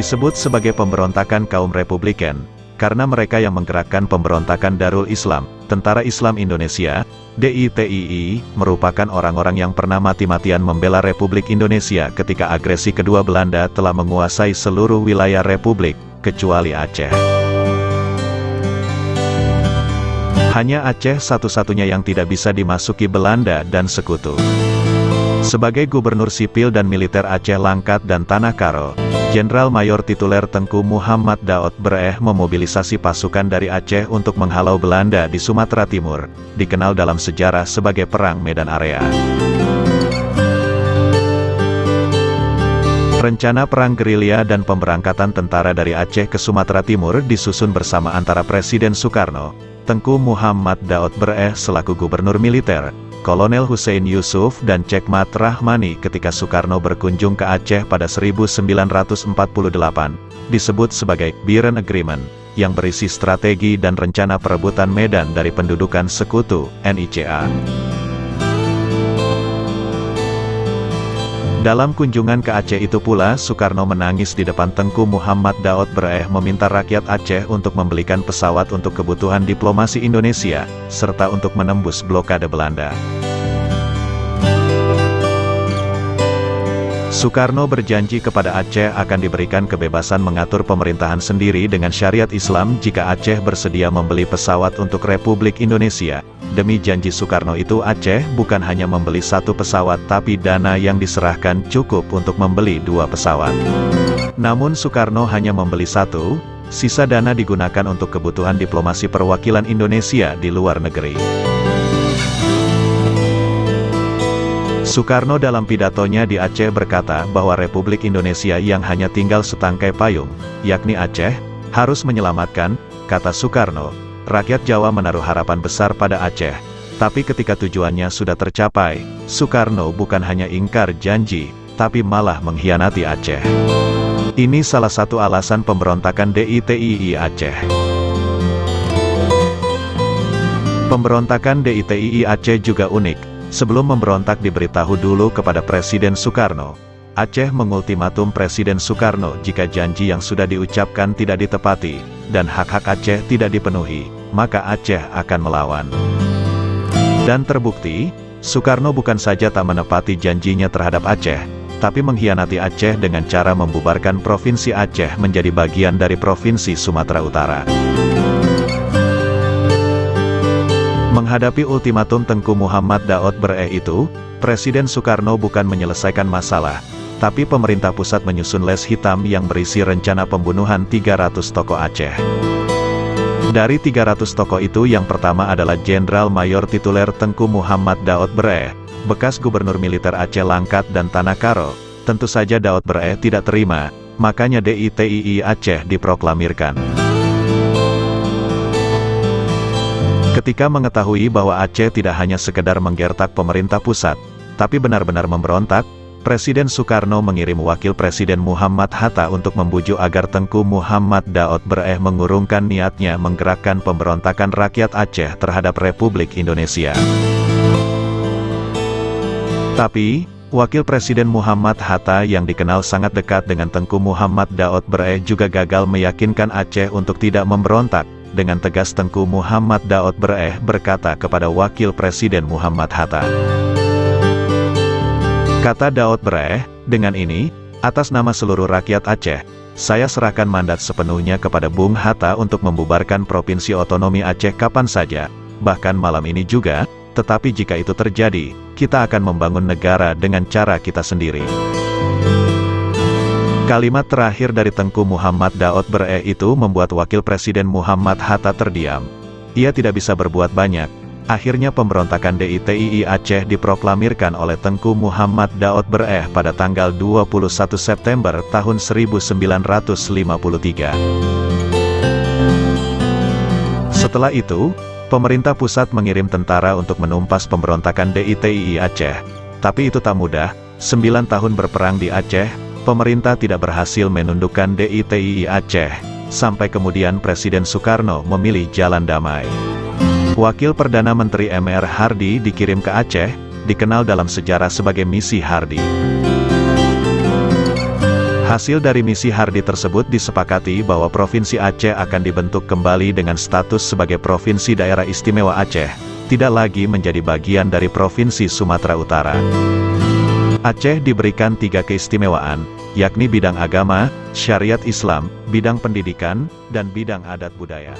Disebut sebagai pemberontakan kaum Republikan, karena mereka yang menggerakkan pemberontakan Darul Islam, Tentara Islam Indonesia, DITII, merupakan orang-orang yang pernah mati-matian membela Republik Indonesia ketika agresi kedua Belanda telah menguasai seluruh wilayah Republik, kecuali Aceh. Hanya Aceh satu-satunya yang tidak bisa dimasuki Belanda dan sekutu. Sebagai gubernur sipil dan militer Aceh Langkat dan Tanah Karo, Jenderal Mayor Tituler Tengku Muhammad Daud Bereh memobilisasi pasukan dari Aceh untuk menghalau Belanda di Sumatera Timur, dikenal dalam sejarah sebagai Perang Medan Area. Rencana perang gerilya dan pemberangkatan tentara dari Aceh ke Sumatera Timur disusun bersama antara Presiden Soekarno, Tengku Muhammad Daud Bereh selaku gubernur militer, Kolonel Hussein Yusuf dan Cekmat Rahmani ketika Soekarno berkunjung ke Aceh pada 1948, disebut sebagai Biren Agreement, yang berisi strategi dan rencana perebutan Medan dari pendudukan sekutu, NICA. Dalam kunjungan ke Aceh itu pula Soekarno menangis di depan Tengku Muhammad Daud Bereh meminta rakyat Aceh untuk membelikan pesawat untuk kebutuhan diplomasi Indonesia, serta untuk menembus blokade Belanda. Soekarno berjanji kepada Aceh akan diberikan kebebasan mengatur pemerintahan sendiri dengan syariat Islam jika Aceh bersedia membeli pesawat untuk Republik Indonesia. Demi janji Soekarno itu Aceh bukan hanya membeli satu pesawat tapi dana yang diserahkan cukup untuk membeli 2 pesawat. Namun Soekarno hanya membeli 1, sisa dana digunakan untuk kebutuhan diplomasi perwakilan Indonesia di luar negeri. Soekarno dalam pidatonya di Aceh berkata bahwa Republik Indonesia yang hanya tinggal setangkai payung, yakni Aceh, harus menyelamatkan, kata Soekarno. Rakyat Jawa menaruh harapan besar pada Aceh, tapi ketika tujuannya sudah tercapai, Soekarno bukan hanya ingkar janji, tapi malah mengkhianati Aceh. Ini salah satu alasan pemberontakan DITII Aceh. Pemberontakan DITII Aceh juga unik. Sebelum memberontak diberitahu dulu kepada Presiden Soekarno. Aceh mengultimatum Presiden Soekarno jika janji yang sudah diucapkan tidak ditepati, dan hak-hak Aceh tidak dipenuhi, maka Aceh akan melawan. Dan terbukti, Soekarno bukan saja tak menepati janjinya terhadap Aceh, tapi mengkhianati Aceh dengan cara membubarkan Provinsi Aceh menjadi bagian dari Provinsi Sumatera Utara. Menghadapi ultimatum Tengku Muhammad Daud Bereh itu, Presiden Soekarno bukan menyelesaikan masalah, tapi pemerintah pusat menyusun les hitam yang berisi rencana pembunuhan 300 tokoh Aceh. Dari 300 tokoh itu yang pertama adalah Jenderal Mayor Tituler Tengku Muhammad Daud Bereh, bekas gubernur militer Aceh Langkat dan Tanah Karo. Tentu saja Daud Bereh tidak terima, makanya DITII Aceh diproklamirkan. Ketika mengetahui bahwa Aceh tidak hanya sekedar menggertak pemerintah pusat, tapi benar-benar memberontak, Presiden Soekarno mengirim Wakil Presiden Muhammad Hatta untuk membujuk agar Tengku Muhammad Daud Bereh mengurungkan niatnya menggerakkan pemberontakan rakyat Aceh terhadap Republik Indonesia. Tapi, Wakil Presiden Muhammad Hatta yang dikenal sangat dekat dengan Tengku Muhammad Daud Bereh juga gagal meyakinkan Aceh untuk tidak memberontak. Dengan tegas Tengku Muhammad Daud Bereh berkata kepada Wakil Presiden Muhammad Hatta. Kata Daud Bereh, dengan ini, atas nama seluruh rakyat Aceh, saya serahkan mandat sepenuhnya kepada Bung Hatta untuk membubarkan Provinsi Otonomi Aceh kapan saja, bahkan malam ini juga, tetapi jika itu terjadi, kita akan membangun negara dengan cara kita sendiri. Kalimat terakhir dari Tengku Muhammad Daud Bereh itu membuat Wakil Presiden Muhammad Hatta terdiam. Ia tidak bisa berbuat banyak. Akhirnya pemberontakan DITII Aceh diproklamirkan oleh Tengku Muhammad Daud Bereh pada tanggal 21 September tahun 1953. Setelah itu, pemerintah pusat mengirim tentara untuk menumpas pemberontakan DITII Aceh. Tapi itu tak mudah, 9 tahun berperang di Aceh, pemerintah tidak berhasil menundukkan DITII Aceh, sampai kemudian Presiden Soekarno memilih jalan damai. Wakil Perdana Menteri M.R. Hardy dikirim ke Aceh, dikenal dalam sejarah sebagai misi Hardy. Hasil dari misi Hardi tersebut disepakati bahwa Provinsi Aceh akan dibentuk kembali dengan status sebagai Provinsi Daerah Istimewa Aceh, tidak lagi menjadi bagian dari Provinsi Sumatera Utara. Aceh diberikan 3 keistimewaan, yakni bidang agama, syariat Islam, bidang pendidikan, dan bidang adat budaya.